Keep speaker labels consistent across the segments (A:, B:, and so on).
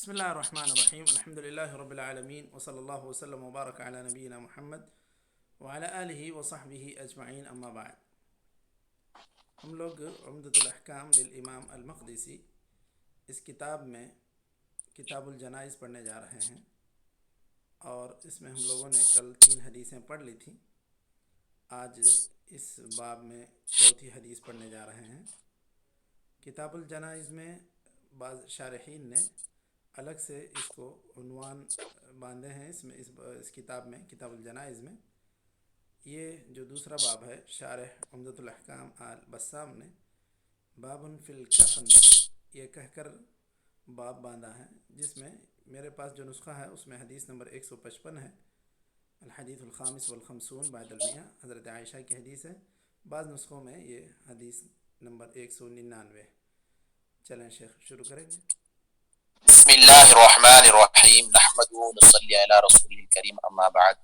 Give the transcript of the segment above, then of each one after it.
A: بسم الله الرحمن الرحيم. الحمد لله رب العالمين، وصلى الله وسلم وبارك على نبينا محمد وعلى آله وصحبه أجمعين، أما بعد. ہم لوگ عمدۃ الاحکام للامام المقدسی اس کتاب میں کتاب الجنائز پڑھنے جا رہے ہیں، اور اس میں ہم لوگوں نے کل 3 حدیثیں پڑھ لی تھیں۔ آج اس باب میں چوتھی حدیث پڑھنے جا رہے ہیں۔ کتاب الجنائز میں بعض شارحین نے الگ سے اس کو عنوان باندھے ہیں، اس کتاب میں، کتاب الجنائز میں۔ یہ جو دوسرا باب ہے، شارح عمدۃ الاحکام آل بسام نے باب فی الکفن یہ کہہ کر باب باندھا ہے، جس میں میرے پاس جو نسخہ ہے اس میں حدیث نمبر 155 ہے، الحدیث الخامس والخمسون بعد المئہ، حضرت عائشہ کی حدیث ہے۔ بعض نسخوں میں یہ حدیث نمبر 199 ہے۔ چلیں شیخ شروع کریں گے۔
B: بسم الله الرحمن الرحيم نحمده ونصلي على رسوله الكريم أما بعد.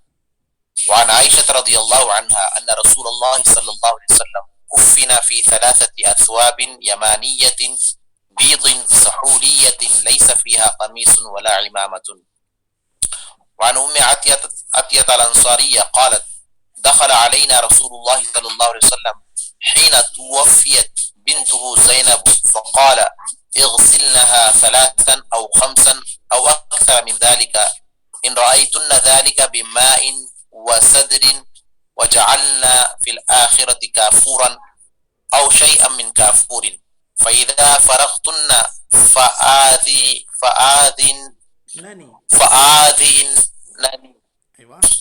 B: وعن عائشة رضي الله عنها أن رسول الله صلى الله عليه وسلم كفن في 3 أثواب يمانية بيض سحولية ليس فيها قميص ولا عمامة. وعن أم عطية الأنصارية قالت دخل علينا رسول الله صلى الله عليه وسلم حين توفيت بنته زينب فقال اغسلنها 3 أو 5 أو أكثر من ذلك إن رأيتن ذلك بماء وسدر وجعلنا في الآخرة كافورا أو شيئا من كافور فإذا فرغتن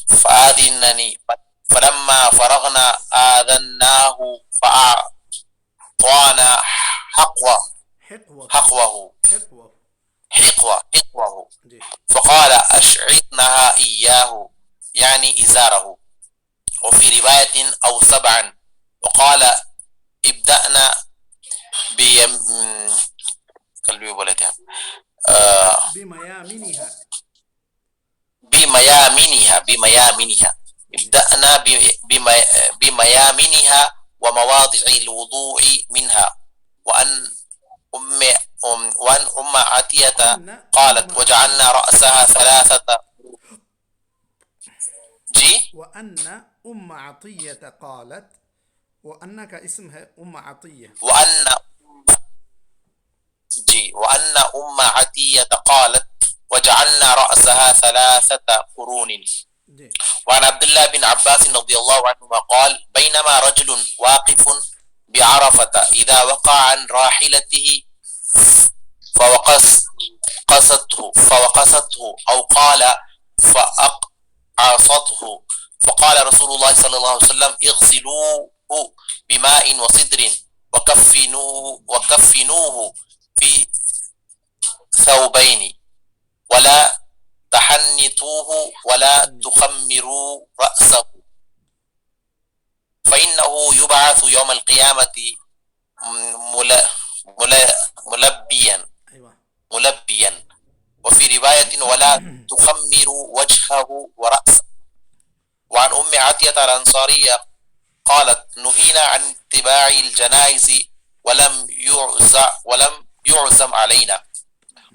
B: فآذنني فلما فرغنا آذناه فأعطانا حقوه فقال أشعرنها إياه يعني إزاره، وفي رواية أو 7، وقال ابدأنا بميامنها ابدأنا بميامنها ومواضع الوضوء منها. وأن أم عطية قالت وجعلنا رأسها 3
A: وأن أم عطية قالت، وأن کا اسم ہے أم عطية،
B: وأن أم عطية قالت وجعلنا رأسها 3 قرون. وعن عبد الله بن عباس رضي الله عنهما قال بينما رجل واقف بعرفة إذا وقع عن راحلته فوقصته أو قال فأقعصته فقال رسول الله صلى الله عليه وسلم اغسلوه بماء وسدر وكفنوه في ثوبين ولا تحنطوه ولا تخمروا رأسه فإنه يبعث يوم القيامة ملبيا. وفي رواية ولا تخمروا وجهه ورأسه. وعن أم عطية الأنصارية قالت نهينا عن اتباع الجنائز ولم يعزم علينا.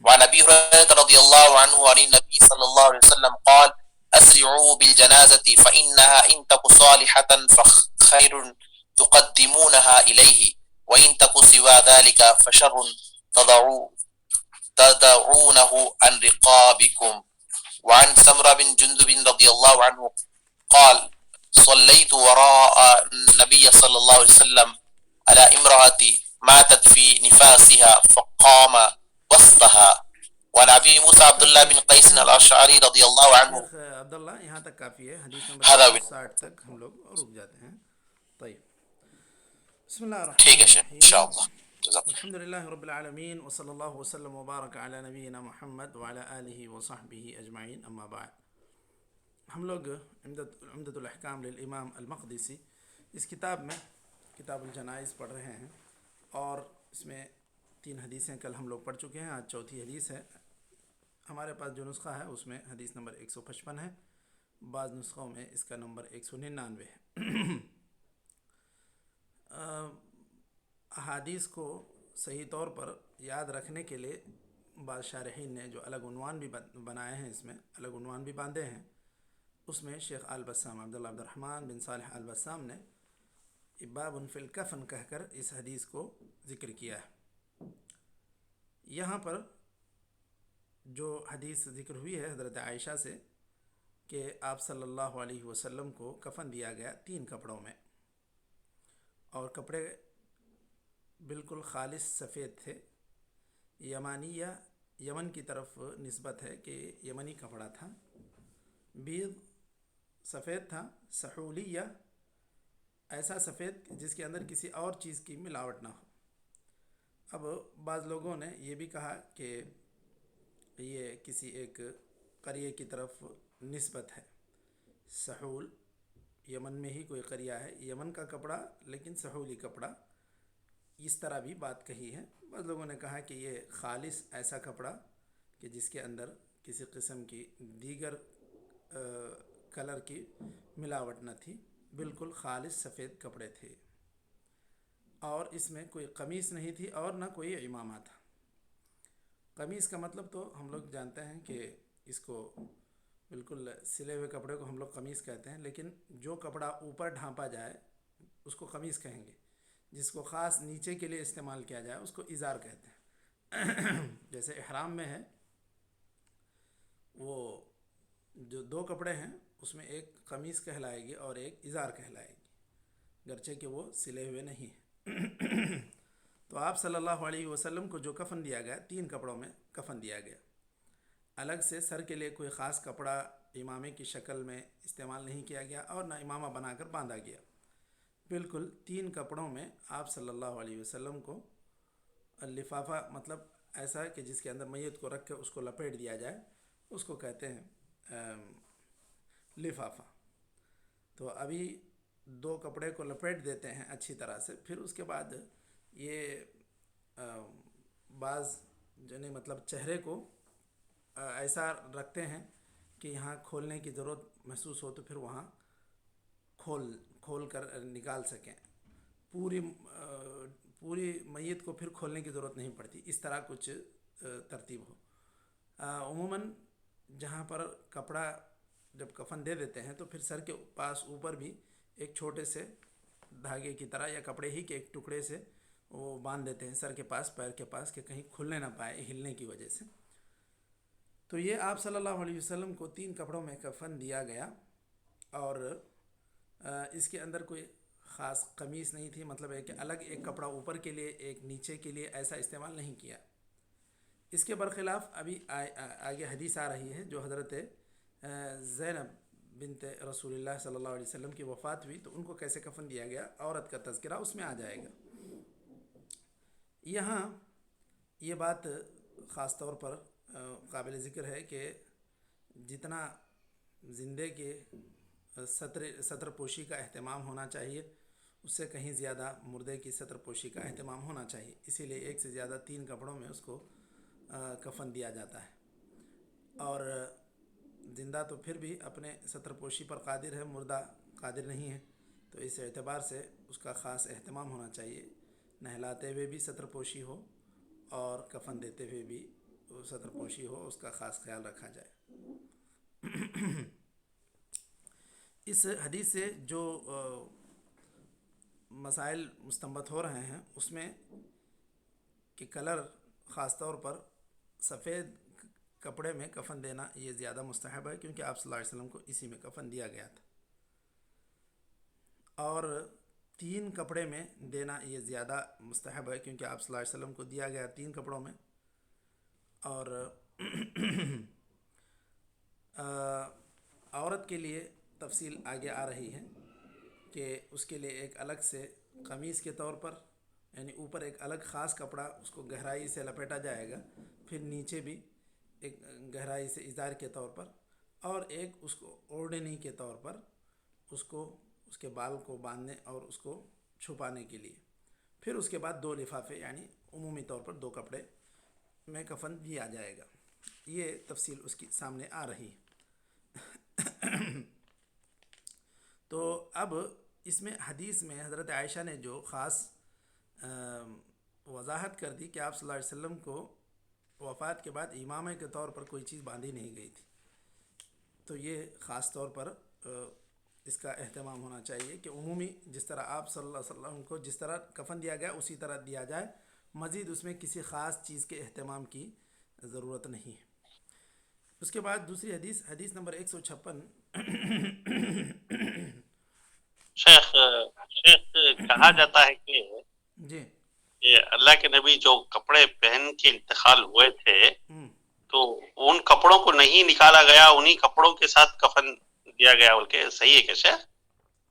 B: وعن أبي هريرة رضي الله عنه عن النبي صلى الله عليه وسلم قال أسرعوا بالجنازة فإنها إن تك صالحة فخير تقدمونها إليه وإن تك سوى ذلك فشر تدعونه عن رقابكم. وعن سمرة بن جندب رضي الله عنه قال صليت وراء النبي صلى الله عليه وسلم على امرأة ماتت في نفاسها فقام وسطها. وعن ابي موسى عبد الله بن قيس الاشعري رضي الله عنه
A: عبداللہ یہاں تک کافی ہے، حدیث نمبر
B: هذا
A: 60 تک ہم لوگ رک جاتے ہیں۔ طيب، بسم الله
B: ٹھیک
A: الرحمن
B: ہے ان شاء
A: الرحيم.
B: اللہ. جزاک
A: الحمد لله رب العالمين، وصلى الله وسلم وبارك على نبينا محمد وعلى آله وصحبه أجمعين، أما بعد. ہم لوگ عمدۃ الاحکام للامام المقدسی اس کتاب میں کتاب الجنائز پڑھ رہے ہیں، اور اس میں 3 حدیثیں کل ہم لوگ پڑھ چکے ہیں، آج چوتھی حدیث ہے۔ ہمارے پاس جو نسخہ ہے اس میں حدیث نمبر 155 ہے، بعض نسخوں میں اس کا نمبر 199 ہے۔ احادیث کو صحیح طور پر یاد رکھنے کے لیے بعض شارحین نے جو الگ عنوان بھی بنائے ہیں، اس میں الگ عنوان بھی باندھے ہیں، اس میں شیخ آل بسام عبداللہ عبد الرحمن بن صالح آل بسام نے باب فی الکفن کہہ کر اس حدیث کو ذکر کیا ہے۔ یہاں پر جو حدیث ذکر ہوئی ہے حضرت عائشہ سے کہ آپ صلی اللہ علیہ وسلم کو کفن دیا گیا 3 کپڑوں میں، اور کپڑے بالکل خالص سفید تھے۔ یمانیہ، یمن کی طرف نسبت ہے کہ یمنی کپڑا تھا۔ بیض سفید تھا، سحولیہ ایسا سفید جس کے اندر کسی اور چیز کی ملاوٹ نہ ہو۔ اب بعض لوگوں نے یہ بھی کہا کہ یہ کسی ایک قریے کی طرف نسبت ہے، سحول یمن میں ہی کوئی قریہ ہے، یمن کا کپڑا لیکن سحولی کپڑا، اس طرح بھی بات کہی ہے۔ بعض لوگوں نے کہا کہ یہ خالص ایسا کپڑا کہ جس کے اندر کسی قسم کی دیگر کلر کی ملاوٹ نہ تھی، بالکل خالص سفید کپڑے تھے، اور اس میں کوئی قمیص نہیں تھی اور نہ کوئی عمامہ تھا۔ قمیص کا مطلب تو ہم لوگ جانتے ہیں کہ اس کو بالکل سلے ہوئے کپڑے کو ہم لوگ قمیص کہتے ہیں، لیکن جو کپڑا اوپر ڈھانپا جائے اس کو قمیص کہیں گے، جس کو خاص نیچے کے لیے استعمال کیا جائے اس کو ازار کہتے ہیں۔ جیسے احرام میں ہے، وہ جو 2 کپڑے ہیں اس میں ایک قمیص کہلائے گی اور ایک ازار کہلائے گی، گرچہ کہ وہ سلے ہوئے نہیں ہیں۔ تو آپ صلی اللہ علیہ وسلم کو جو کفن دیا گیا 3 کپڑوں میں کفن دیا گیا۔ الگ سے سر کے لیے کوئی خاص کپڑا امامے کی شکل میں استعمال نہیں کیا گیا اور نہ امامہ بنا کر باندھا گیا، بالکل 3 کپڑوں میں آپ صلی اللہ علیہ وسلم کو لفافہ، مطلب ایسا کہ جس کے اندر میت کو رکھ کے اس کو لپیٹ دیا جائے، اس کو کہتے ہیں لفافہ۔ تو ابھی 2 کپڑے کو لپیٹ دیتے ہیں اچھی طرح سے، پھر اس کے بعد یہ بعض یعنی مطلب چہرے کو ایسا رکھتے ہیں کہ یہاں کھولنے کی ضرورت محسوس ہو تو پھر وہاں کھول کر نکال سکیں، پوری میت کو پھر کھولنے کی ضرورت نہیں پڑتی، اس طرح کچھ ترتیب ہو۔ عموماً جہاں پر کپڑا جب کفن دے دیتے ہیں تو پھر سر کے پاس اوپر بھی ایک چھوٹے سے دھاگے کی طرح یا کپڑے ہی کے ایک ٹکڑے سے وہ باندھ دیتے ہیں سر کے پاس، پیر کے پاس، کہ کہیں کھلنے نہ پائے ہلنے کی وجہ سے۔ تو یہ آپ صلی اللہ علیہ وسلم کو 3 کپڑوں میں کفن دیا گیا، اور اس کے اندر کوئی خاص قمیص نہیں تھی، مطلب ہے کہ الگ ایک کپڑا اوپر کے لیے ایک نیچے کے لیے ایسا استعمال نہیں کیا۔ اس کے برخلاف ابھی آگے حدیث آ رہی ہے جو حضرت زینب بنت رسول اللہ صلی اللہ علیہ وسلم کی وفات ہوئی تو ان کو کیسے کفن دیا گیا، عورت کا تذکرہ اس میں آ جائے گا۔ یہاں یہ بات خاص طور پر قابل ذکر ہے کہ جتنا زندے کے ستر پوشی کا اہتمام ہونا چاہیے، اس سے کہیں زیادہ مردے کی ستر پوشی کا اہتمام ہونا چاہیے، اسی لیے 1 سے زیادہ 3 کپڑوں میں اس کو کفن دیا جاتا ہے۔ اور زندہ تو پھر بھی اپنے ستر پوشی پر قادر ہے، مردہ قادر نہیں ہے، تو اس اعتبار سے اس کا خاص اہتمام ہونا چاہیے، نہلاتے ہوئے بھی ستر پوشی ہو اور کفن دیتے ہوئے بھی ستر پوشی ہو، اس کا خاص خیال رکھا جائے۔ اس حدیث سے جو مسائل مستنبط ہو رہے ہیں اس میں کہ کلر خاص طور پر سفید کپڑے میں کفن دینا یہ زیادہ مستحب ہے، کیونکہ آپ صلی اللہ علیہ وسلم کو اسی میں کفن دیا گیا تھا، اور 3 کپڑے میں دینا یہ زیادہ مستحب ہے کیونکہ آپ صلی اللہ علیہ وسلم کو دیا گیا 3 کپڑوں میں۔ اور عورت کے لیے تفصیل آگے آ رہی ہے کہ اس کے لیے ایک الگ سے قمیص کے طور پر، یعنی اوپر ایک الگ خاص کپڑا اس کو گہرائی سے لپیٹا جائے گا، پھر نیچے بھی ایک گہرائی سے ازار کے طور پر، اور ایک اس کو اوڑھنی کے طور پر اس کو اس کے بال کو باندھنے اور اس کو چھپانے کے لیے، پھر اس کے بعد 2 لفافے یعنی عمومی طور پر 2 کپڑے میں کفن دیا جائے گا۔ یہ تفصیل اس کی سامنے آ رہی ہے۔ تو اب اس میں حدیث میں حضرت عائشہ نے جو خاص وضاحت کر دی کہ آپ صلی اللہ علیہ وسلم کو وفات کے بعد امامے کے طور پر کوئی چیز باندھی نہیں گئی تھی. تو یہ خاص طور پر اس کا اہتمام ہونا چاہیے کہ عمومی جس طرح آپ صلی اللہ علیہ وسلم کو جس طرح کفن دیا گیا اسی طرح دیا جائے، مزید اس میں کسی خاص چیز کے اہتمام کی ضرورت نہیں ہے. اس کے بعد دوسری حدیث نمبر 156.
C: شیخ کہا جاتا ہے کہ
A: جی
C: یہ اللہ کے نبی جو کپڑے پہن کے انتقال ہوئے تھے
A: ہم،
C: تو ان کپڑوں کو نہیں نکالا گیا، انہی کپڑوں کے ساتھ کفن دیا گیا، بلکہ صحیح ہے کہ شیخ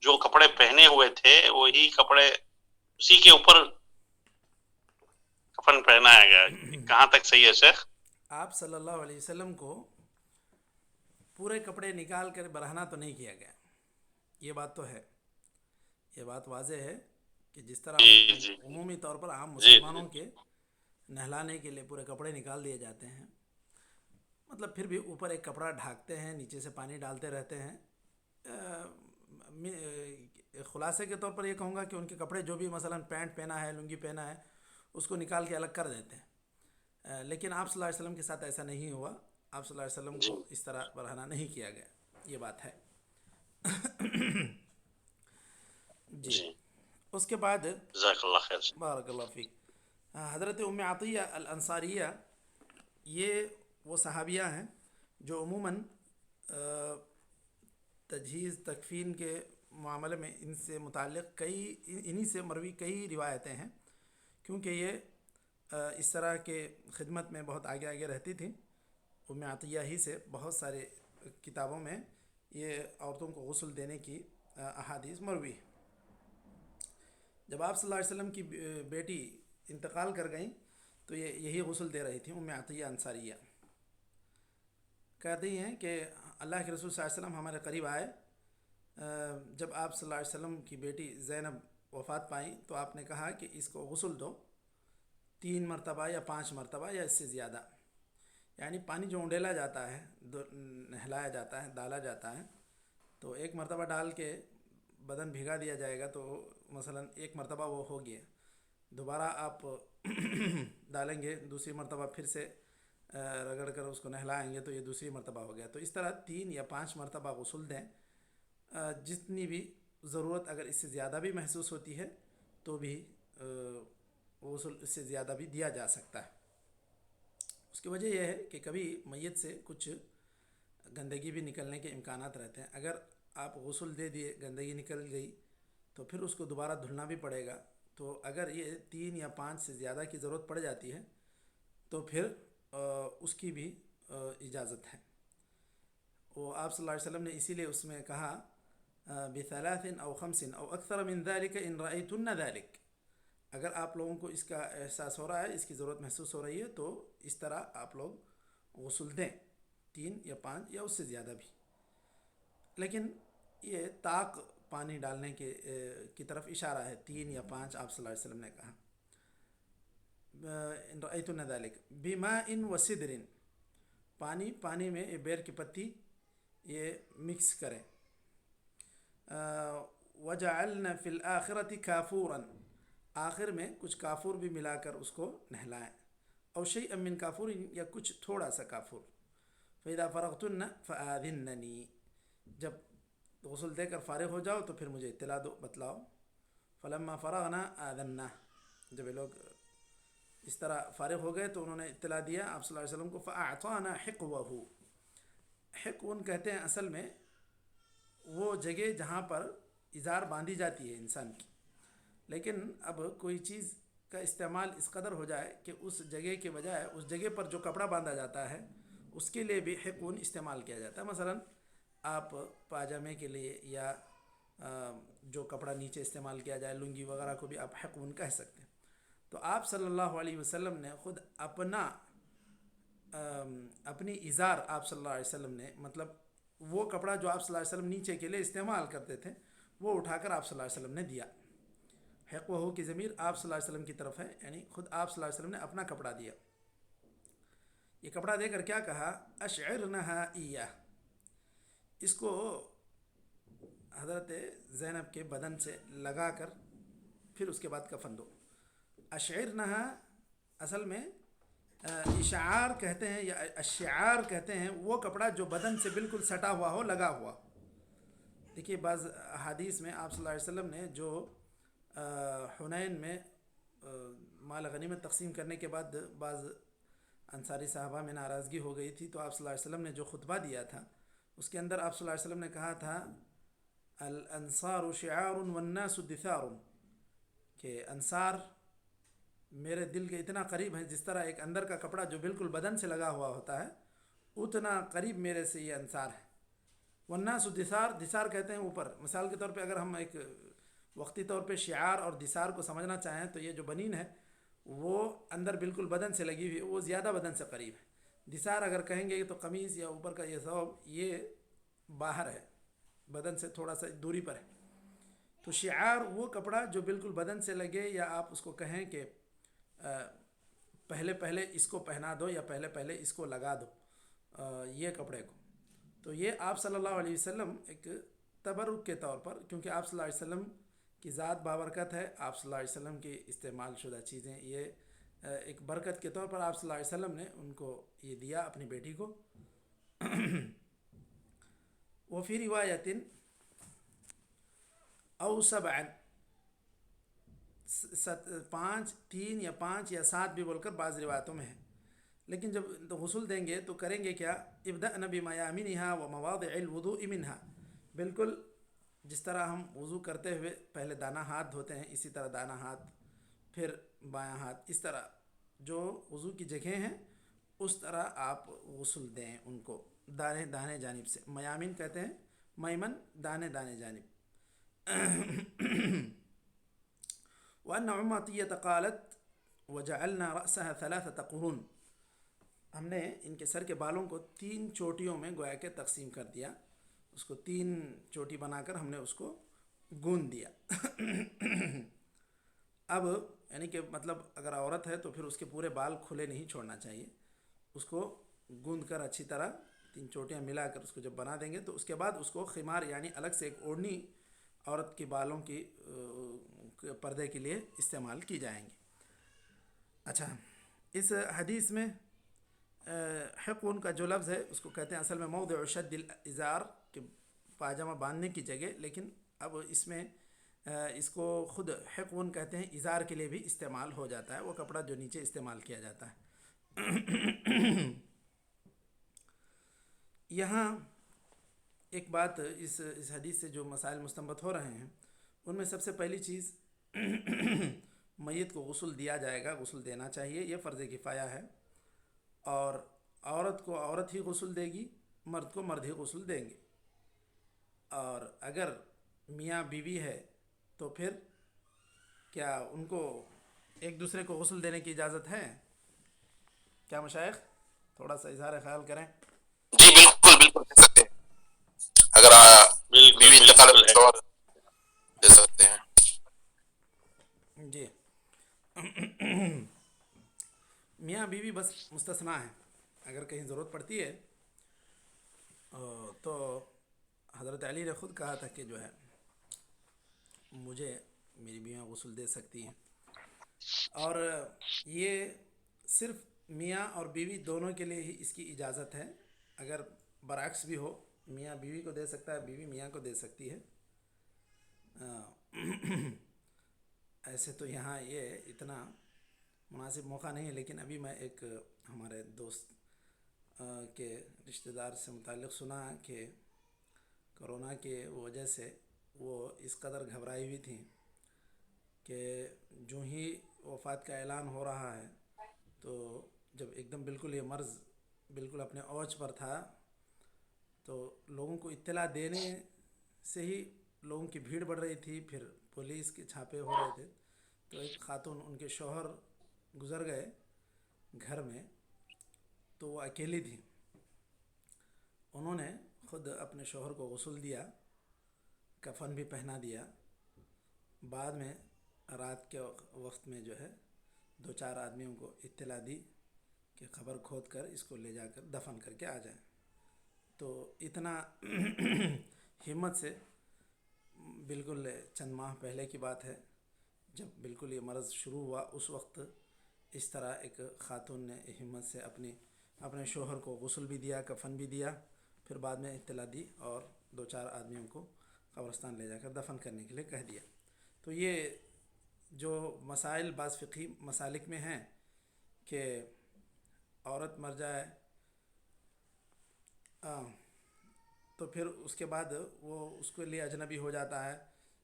C: جو کپڑے پہنے ہوئے تھے وہی کپڑے اسی کے اوپر کفن پہنایا گیا، کہاں تک صحیح ہے شیخ؟
A: آپ صلی اللہ علیہ وسلم کو پورے کپڑے نکال کر برہنہ تو نہیں کیا گیا، یہ بات تو ہے، یہ بات واضح ہے کہ جس طرح
C: جی جی
A: عمومی طور پر عام
C: جی جی
A: مسلمانوں کے نہلانے کے لیے پورے کپڑے نکال دیے جاتے ہیں، مطلب پھر بھی اوپر ایک کپڑا ڈھانکتے ہیں، نیچے سے پانی ڈالتے رہتے ہیں. خلاصے کے طور پر یہ کہوں گا کہ ان کے کپڑے جو بھی مثلا پینٹ پہنا ہے، لنگی پہنا ہے، اس کو نکال کے الگ کر دیتے ہیں. لیکن آپ صلی اللہ علیہ وسلم کے ساتھ ایسا نہیں ہوا، آپ صلی اللہ علیہ وسلم
C: جی
A: کو اس طرح برہنہ نہیں کیا گیا، یہ بات ہے. جی
C: جی
A: اس کے بعد
C: جزاک اللہ خیر.
A: بارک اللہ فیک. حضرت ام عطیہ الانصاریہ یہ وہ صحابیہ ہیں جو عموماً تجہیز تکفین کے معاملے میں ان سے متعلق انہی سے مروی کئی روایتیں ہیں، کیونکہ یہ اس طرح کے خدمت میں بہت آگے آگے رہتی تھیں. ام عطیہ ہی سے بہت سارے کتابوں میں یہ عورتوں کو غسل دینے کی احادیث مروی ہے. جب آپ صلی اللہ علیہ وسلم کی بیٹی انتقال کر گئیں تو یہی غسل دے رہی تھیں ام عطیہ انصاریہ. کہتی ہیں کہ اللہ کے رسول صلی اللہ علیہ وسلم ہمارے قریب آئے جب آپ صلی اللہ علیہ وسلم کی بیٹی زینب وفات پائیں تو آپ نے کہا کہ اس کو غسل دو 3 مرتبہ یا 5 مرتبہ یا اس سے زیادہ، یعنی پانی جو اونڈیلا جاتا ہے، نہلایا جاتا ہے، ڈالا جاتا ہے، تو 1 مرتبہ ڈال کے بدن بھگا دیا جائے گا تو مثلا 1 مرتبہ وہ ہو گیا، دوبارہ آپ ڈالیں گے دوسری مرتبہ پھر سے رگڑ کر اس کو نہلائیں گے تو یہ دوسری مرتبہ ہو گیا. تو اس طرح 3 یا 5 مرتبہ غسل دیں، جتنی بھی ضرورت اگر اس سے زیادہ بھی محسوس ہوتی ہے تو بھی غسل اس سے زیادہ بھی دیا جا سکتا ہے. اس کی وجہ یہ ہے کہ کبھی میت سے کچھ گندگی بھی نکلنے کے امکانات رہتے ہیں. اگر آپ غسل دے دیے، گندگی نکل گئی تو پھر اس کو دوبارہ دھلنا بھی پڑے گا. تو اگر یہ 3 یا 5 سے زیادہ کی ضرورت پڑ جاتی ہے تو پھر اس کی بھی اجازت ہے. وہ آپ صلی اللہ علیہ وسلم نے اسی لیے اس میں کہا بثلاث او 5 او اکثر من ذلك ان رأيتن ذلك، اگر آپ لوگوں کو اس کا احساس ہو رہا ہے، اس کی ضرورت محسوس ہو رہی ہے تو اس طرح آپ لوگ غسل دیں 3 یا 5 یا اس سے زیادہ بھی. لیکن یہ طاق پانی ڈالنے کی طرف اشارہ ہے، 3 یا 5 آپ صلی اللہ علیہ وسلم نے کہا. ان رأیتن ذلک بماء و سدر، پانی میں بیر کی پتی یہ مکس کریں. وجعلن فی الآخرۃ کافورا، آخر میں کچھ کافور بھی ملا کر اس کو نہلائیں. او شیئا من کافور، یا کچھ تھوڑا سا کافور. فاذا فرغتن فآذننی، جب غسل دے کر فارغ ہو جاؤ تو پھر مجھے اطلاع دو، بتلاؤ. فلما فرغنا آذنا، جب یہ لوگ اس طرح فارغ ہو گئے تو انہوں نے اطلاع دیا آپ صلی اللہ علیہ وسلم کو. فاعطانا حقوہ، حقون کہتے ہیں اصل میں وہ جگہ جہاں پر ازار باندھی جاتی ہے انسان کی، لیکن اب کوئی چیز کا استعمال اس قدر ہو جائے کہ اس جگہ کے بجائے اس جگہ پر جو کپڑا باندھا جاتا ہے اس کے لیے بھی حقون استعمال کیا جاتا ہے. مثلا آپ پاجامے کے لیے یا جو کپڑا نیچے استعمال کیا جائے، لنگی وغیرہ کو بھی آپ حقون کہہ سکتے ہیں. تو آپ صلی اللہ علیہ وسلم نے خود اپنی ازار آپ صلی اللہ علیہ وسلم نے، مطلب وہ کپڑا جو آپ صلی اللہ علیہ وسلم نیچے کے لیے استعمال کرتے تھے وہ اٹھا کر آپ صلی اللہ علیہ وسلم نے دیا. حقوہ کی ضمیر آپ صلی اللہ علیہ وسلم کی طرف ہے، یعنی خود آپ صلی اللہ علیہ وسلم نے اپنا کپڑا دیا. یہ کپڑا دے کر کیا کہا؟ اشعرنہا ایہ، اس کو حضرت زینب کے بدن سے لگا کر پھر اس کے بعد کفن دو. اشعرنہا اصل میں اشعار کہتے ہیں یا اشعار کہتے ہیں وہ کپڑا جو بدن سے بالکل سٹا ہوا ہو، لگا ہوا. دیکھیے بعض حدیث میں آپ صلی اللہ علیہ وسلم نے جو حنین میں مال غنیمت تقسیم کرنے کے بعد بعض انصاری صحابہ میں ناراضگی ہو گئی تھی، تو آپ صلی اللہ علیہ وسلم نے جو خطبہ دیا تھا اس کے اندر آپ صلی اللہ علیہ وسلم نے کہا تھا الانصار شعار والناس دثار، کہ انصار میرے دل کے اتنا قریب ہیں جس طرح ایک اندر کا کپڑا جو بالکل بدن سے لگا ہوا ہوتا ہے اتنا قریب میرے سے یہ انصار ہے. والناس دثار، دثار کہتے ہیں اوپر. مثال کے طور پہ اگر ہم ایک وقتی طور پہ شعار اور دثار کو سمجھنا چاہیں تو یہ جو بنین ہے وہ اندر بالکل بدن سے لگی ہوئی، وہ زیادہ بدن سے قریب ہے. دثار اگر کہیں گے تو قمیص یا اوپر کا یہ ثوب یہ باہر ہے، بدن سے تھوڑا سا دوری پر ہے. تو شعار وہ کپڑا جو بالکل بدن سے لگے، یا آپ اس کو کہیں کہ پہلے اس کو پہنا دو یا پہلے اس کو لگا دو یہ کپڑے کو. تو یہ آپ صلی اللہ علیہ وسلم ایک تبرک کے طور پر، کیونکہ آپ صلی اللہ علیہ وسلم کی ذات بابرکت ہے، آپ صلی اللہ علیہ وسلم کی استعمال شدہ چیزیں یہ ایک برکت کے طور پر آپ صلی اللہ علیہ وسلم نے ان کو یہ دیا اپنی بیٹی کو. وفی روایت او سبعا، 5 3 یا 5 یا 7 بھی بول کر بعض روایتوں میں ہے. لیکن جب غسل دیں گے تو کریں گے کیا؟ ابدأن بمیامنہا ومواضع الوضوء منہا، بالکل جس طرح ہم وضو کرتے ہوئے پہلے دانا ہاتھ دھوتے ہیں اسی طرح دانا ہاتھ، پھر بایاں ہاتھ، اس طرح جو وضو کی جگہیں ہیں اس طرح آپ غسل دیں ان کو دانے جانب سے. میامن کہتے ہیں میمن، دانے جانب. وأن أم عطية قالت وجعلنا رأسها 3 قرون، ہم نے ان کے سر کے بالوں کو 3 چوٹیوں میں گویا کہ تقسیم کر دیا، اس کو 3 چوٹی بنا کر ہم نے اس کو گوند دیا. اب یعنی کہ مطلب اگر عورت ہے تو پھر اس کے پورے بال کھلے نہیں چھوڑنا چاہیے، اس کو گوند کر اچھی طرح 3 چوٹیاں ملا کر اس کو جب بنا دیں گے تو اس کے بعد اس کو خمار یعنی الگ سے ایک اوڑھنی عورت کے بالوں کی پردے کے لیے استعمال کی جائیں گی. اچھا، اس حدیث میں حقن کا جو لفظ ہے اس کو کہتے ہیں اصل میں موضع شد الازار، کہ پاجامہ باندھنے کی جگہ، لیکن اب اس میں اس کو خود حقن کہتے ہیں، ازار کے لیے بھی استعمال ہو جاتا ہے، وہ کپڑا جو نیچے استعمال کیا جاتا ہے. یہاں ایک بات اس حدیث سے جو مسائل مستنبط ہو رہے ہیں ان میں سب سے پہلی چیز میت کو غسل دیا جائے گا، غسل دینا چاہیے، یہ فرض کفایہ ہے. اور عورت کو عورت ہی غسل دے گی، مرد کو مرد ہی غسل دیں گے. اور اگر میاں بیوی ہے تو پھر کیا ان کو ایک دوسرے کو غسل دینے کی اجازت ہے؟ کیا مشائخ تھوڑا سا اظہار خیال کریں.
B: جی بالکل دے سکتے ہیں، اگر بیوی انتقال
C: بالکل
B: تو اور دے سکتے ہیں.
A: جی میاں بیوی بس مستثنا ہے، اگر کہیں ضرورت پڑتی ہے تو حضرت علی نے خود کہا تھا کہ جو ہے مجھے میری بیویاں غسل دے سکتی ہیں. اور یہ صرف میاں اور بیوی دونوں کے لیے ہی اس کی اجازت ہے، اگر برعکس بھی ہو، میاں بیوی کو دے سکتا ہے، بیوی میاں کو دے سکتی ہے. ایسے تو یہاں یہ اتنا مناسب موقع نہیں ہے، لیکن ابھی میں ایک ہمارے دوست کے رشتہ دار سے متعلق سنا کہ کرونا کے وجہ سے وہ اس قدر گھبرائی ہوئی تھیں کہ جو ہی وفات کا اعلان ہو رہا ہے تو جب ایک دم بالکل یہ مرض بالکل اپنے اوج پر تھا تو لوگوں کو اطلاع دینے سے ہی لوگوں کی بھیڑ بڑھ رہی تھی، پھر پولیس کے چھاپے ہو رہے تھے. تو ایک خاتون، ان کے شوہر گزر گئے گھر میں، تو وہ اکیلی تھی. انہوں نے خود اپنے شوہر کو غسل دیا، کفن بھی پہنا دیا. بعد میں رات کے وقت میں جو ہے 2-4 آدمیوں کو اطلاع دی کہ خبر کھود کر اس کو لے جا کر دفن کر کے آ جائیں. تو اتنا ہمت سے، بالکل چند ماہ پہلے کی بات ہے جب بالکل یہ مرض شروع ہوا، اس وقت اس طرح ایک خاتون نے ہمت سے اپنے شوہر کو غسل بھی دیا، کفن بھی دیا، پھر بعد میں اطلاع دی اور 2-4 آدمیوں کو قبرستان لے جا کر دفن کرنے کے لیے کہہ دیا۔ تو یہ جو مسائل بعض فقہی مسالک میں ہیں کہ عورت مر جائے تو پھر اس کے بعد وہ اس کے لیے اجنبی ہو جاتا ہے،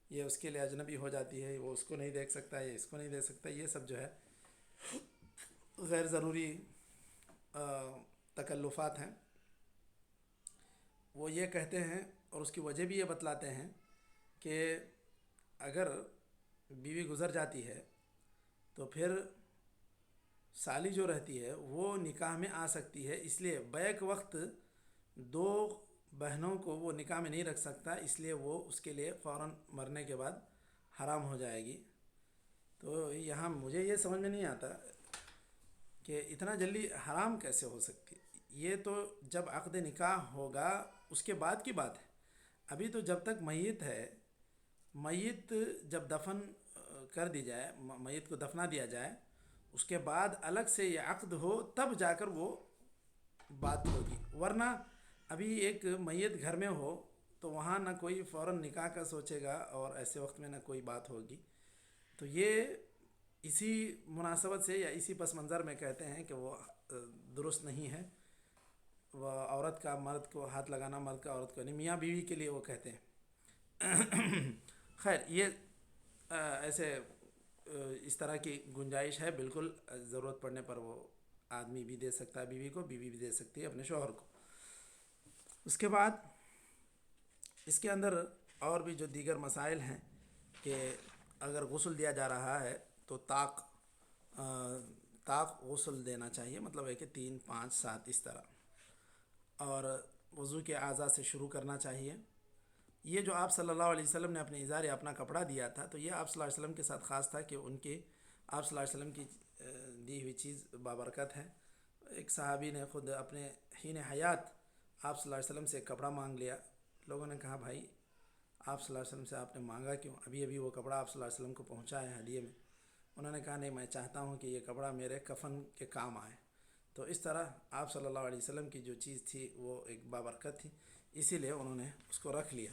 A: یہ اس کے لیے اجنبی ہو جاتی ہے، وہ اس کو نہیں دیکھ سکتا، یہ اس کو نہیں دیکھ سکتا، یہ سب جو ہے غیر ضروری تکلفات ہیں۔ وہ یہ کہتے ہیں اور اس کی وجہ بھی یہ بتلاتے ہیں کہ اگر بیوی گزر جاتی ہے تو پھر سالی جو رہتی ہے وہ نکاح میں آ سکتی ہے، اس لیے بیک وقت 2 بہنوں کو وہ نکاح میں نہیں رکھ سکتا، اس لیے وہ اس کے لیے فوراً مرنے کے بعد حرام ہو جائے گی۔ تو یہاں مجھے یہ سمجھ میں نہیں آتا کہ اتنا جلدی حرام کیسے ہو سکتی، یہ تو جب عقد نکاح ہوگا اس کے بعد کی بات ہے۔ ابھی تو جب تک میت ہے، میت جب دفن کر دی جائے، میت کو دفنا دیا جائے، اس کے بعد الگ سے یہ عقد ہو تب جا کر وہ بات ہوگی، ورنہ ابھی ایک میت گھر میں ہو تو وہاں نہ کوئی فوراً نکاح کا سوچے گا اور ایسے وقت میں نہ کوئی بات ہوگی۔ تو یہ اسی مناسبت سے یا اسی پس منظر میں کہتے ہیں کہ وہ درست نہیں ہے، وہ عورت کا مرد کو ہاتھ لگانا، مرد کا عورت کو نہیں، میاں بیوی کے لیے وہ کہتے ہیں۔ خیر یہ ایسے اس طرح کی گنجائش ہے، بالکل ضرورت پڑنے پر وہ آدمی بھی دے سکتا ہے بیوی کو، بیوی بھی دے سکتی ہے اپنے شوہر کو۔ اس کے بعد اس کے اندر اور بھی جو دیگر مسائل ہیں کہ اگر غسل دیا جا رہا ہے تو طاق غسل دینا چاہیے، مطلب ہے کہ 3، 5، 7 اس طرح، اور وضو کے اعضاء سے شروع کرنا چاہیے۔ یہ جو آپ صلی اللہ علیہ وسلم نے اپنے ازار اپنا کپڑا دیا تھا تو یہ آپ صلی اللہ علیہ وسلم کے ساتھ خاص تھا کہ آپ صلی اللہ علیہ وسلم کی دی ہوئی چیز بابرکت ہے۔ ایک صحابی نے خود اپنے حین حیات آپ صلی اللہ علیہ وسلم سے ایک کپڑا مانگ لیا۔ لوگوں نے کہا بھائی آپ صلی اللہ علیہ وسلم سے آپ نے مانگا کیوں؟ ابھی وہ کپڑا آپ صلی اللہ علیہ وسلم کو پہنچا ہے ہدیے میں۔ انہوں نے کہا نہیں، میں چاہتا ہوں کہ یہ کپڑا میرے کفن کے کام آئے۔ تو اس طرح آپ صلی اللہ علیہ وسلم کی جو چیز تھی وہ ایک بابرکت تھی، اسی لیے انہوں نے اس کو رکھ لیا۔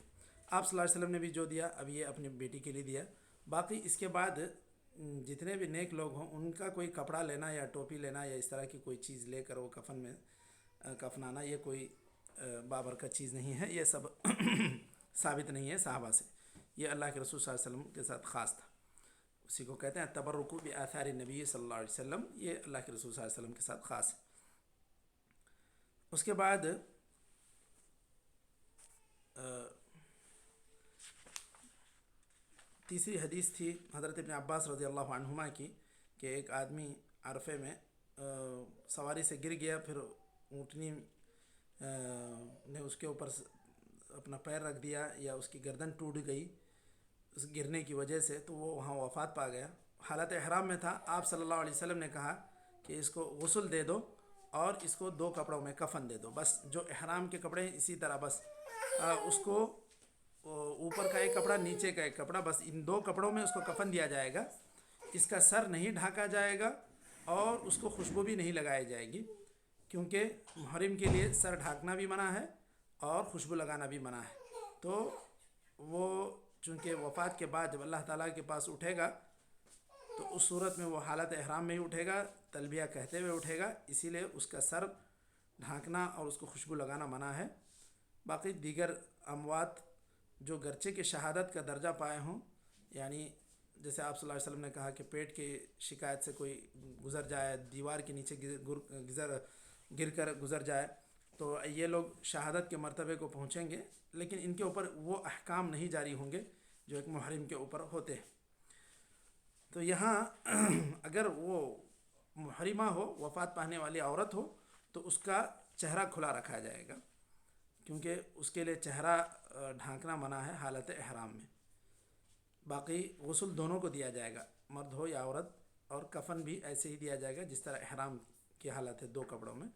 A: آپ صلی اللہ علیہ وسلم نے بھی جو دیا اب یہ اپنی بیٹی کے لیے دیا۔ باقی اس کے بعد جتنے بھی نیک لوگ ہوں ان کا کوئی کپڑا لینا یا ٹوپی لینا یا اس طرح کی کوئی چیز لے کر وہ کفن میں کفنانا، یہ کوئی بابرکت چیز نہیں ہے، یہ سب ثابت نہیں ہے صحابہ سے، یہ اللہ کے رسول صلی اللہ علیہ وسلم کے ساتھ خاص تھا۔ اسی کو کہتے ہیں تبرک بآثار النبی صلی اللہ علیہ وسلم، یہ اللہ کے رسول صلی اللہ علیہ وسلم کے ساتھ خاص ہے۔ اس کے بعد تیسری حدیث تھی حضرت ابن عباس رضی اللہ عنہما کی کہ ایک آدمی عرفے میں سواری سے گر گیا، پھر اونٹنی نے اس کے اوپر اپنا پیر رکھ دیا یا اس کی گردن ٹوٹ گئی اس گرنے کی وجہ سے، تو وہ وہاں وفات پا گیا۔ حالت احرام میں تھا۔ آپ صلی اللہ علیہ وسلم نے کہا کہ اس کو غسل دے دو اور اس کو 2 کپڑوں میں کفن دے دو، بس جو احرام کے کپڑے ہیں اسی طرح، بس اس کو اوپر کا ایک کپڑا نیچے کا ایک کپڑا، بس ان 2 کپڑوں میں اس کو کفن دیا جائے گا۔ اس کا سر نہیں ڈھانکا جائے گا اور اس کو خوشبو بھی نہیں لگائی جائے گی، کیونکہ محرم کے لیے سر ڈھانکنا بھی منع ہے اور خوشبو لگانا بھی منع ہے۔ تو وہ چونکہ وفات کے بعد جب اللہ تعالیٰ کے پاس اٹھے گا تو اس صورت میں وہ حالت احرام میں ہی اٹھے گا، تلبیہ کہتے ہوئے اٹھے گا، اسی لیے اس کا سر ڈھانکنا اور اس کو خوشبو لگانا منع ہے۔ باقی دیگر اموات جو گرچہ کے شہادت کا درجہ پائے ہوں، یعنی جیسے آپ صلی اللہ علیہ وسلم نے کہا کہ پیٹ کی شکایت سے کوئی گزر جائے، دیوار کے نیچے گر کر گزر جائے، تو یہ لوگ شہادت کے مرتبے کو پہنچیں گے، لیکن ان کے اوپر وہ احکام نہیں جاری ہوں گے جو ایک محرم کے اوپر ہوتے ہیں۔ تو یہاں اگر وہ محرمہ ہو، وفات پانے والی عورت ہو، تو اس کا چہرہ کھلا رکھا جائے گا، کیونکہ اس کے لیے چہرہ ڈھانکنا منع ہے حالت احرام میں۔ باقی غسل دونوں کو دیا جائے گا، مرد ہو یا عورت، اور کفن بھی ایسے ہی دیا جائے گا جس طرح احرام کی حالت ہے 2 کپڑوں میں۔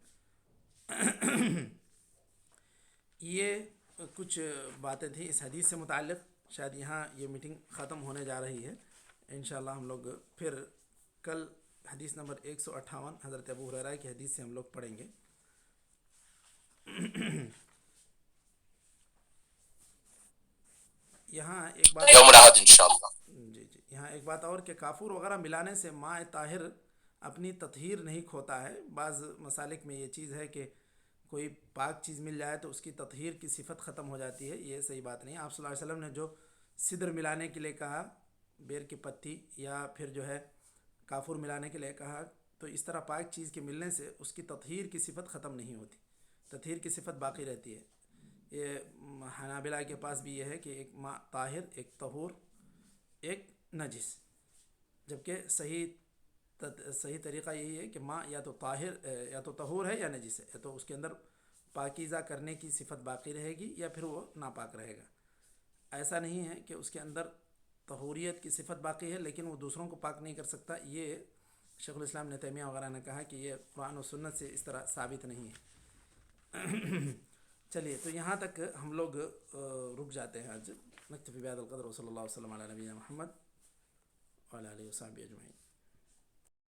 A: یہ کچھ باتیں تھیں اس حدیث سے متعلق۔ شاید یہاں یہ میٹنگ ختم ہونے جا رہی ہے، انشاءاللہ ہم لوگ پھر کل حدیث نمبر 158 حضرت ابو ہریرہ کی حدیث سے ہم لوگ پڑھیں گے. یہاں ایک بات
B: یوم الاحد انشاءاللہ.
A: جی یہاں ایک بات اور کہ کافور وغیرہ ملانے سے ماء طاہر اپنی تطہیر نہیں کھوتا ہے. بعض مسالک میں یہ چیز ہے کہ کوئی پاک چیز مل جائے تو اس کی تطہیر کی صفت ختم ہو جاتی ہے. یہ صحیح بات نہیں. آپ صلی اللہ علیہ وسلم نے جو سدر ملانے کے لیے کہا، بیر کی پتی، یا پھر جو ہے کافور ملانے کے لیے کہا، تو اس طرح پاک چیز کے ملنے سے اس کی تطہیر کی صفت ختم نہیں ہوتی، تطہیر کی صفت باقی رہتی ہے. یہ حنابلہ کے پاس بھی یہ ہے کہ ایک ماء طاہر، ایک طہور، ایک نجس، جبکہ صحیح طریقہ یہی ہے کہ ماء یا تو طاہر یا تو طہور ہے یا نجس ہے، تو اس کے اندر پاکیزہ کرنے کی صفت باقی رہے گی یا پھر وہ ناپاک رہے گا. ایسا نہیں ہے کہ اس کے اندر طہوریت کی صفت باقی ہے لیکن وہ دوسروں کو پاک نہیں کر سکتا. یہ شیخ الاسلام ابن تیمیہ وغیرہ نے کہا کہ یہ قرآن و سنت سے اس طرح ثابت نہیں ہے. چلیے تو یہاں تک ہم لوگ رک جاتے ہیں آج. نکتفی بہذا القدر وصلی اللہ وسلم علی نبینا محمد وعلی آلہ وصحبہ اجمعین.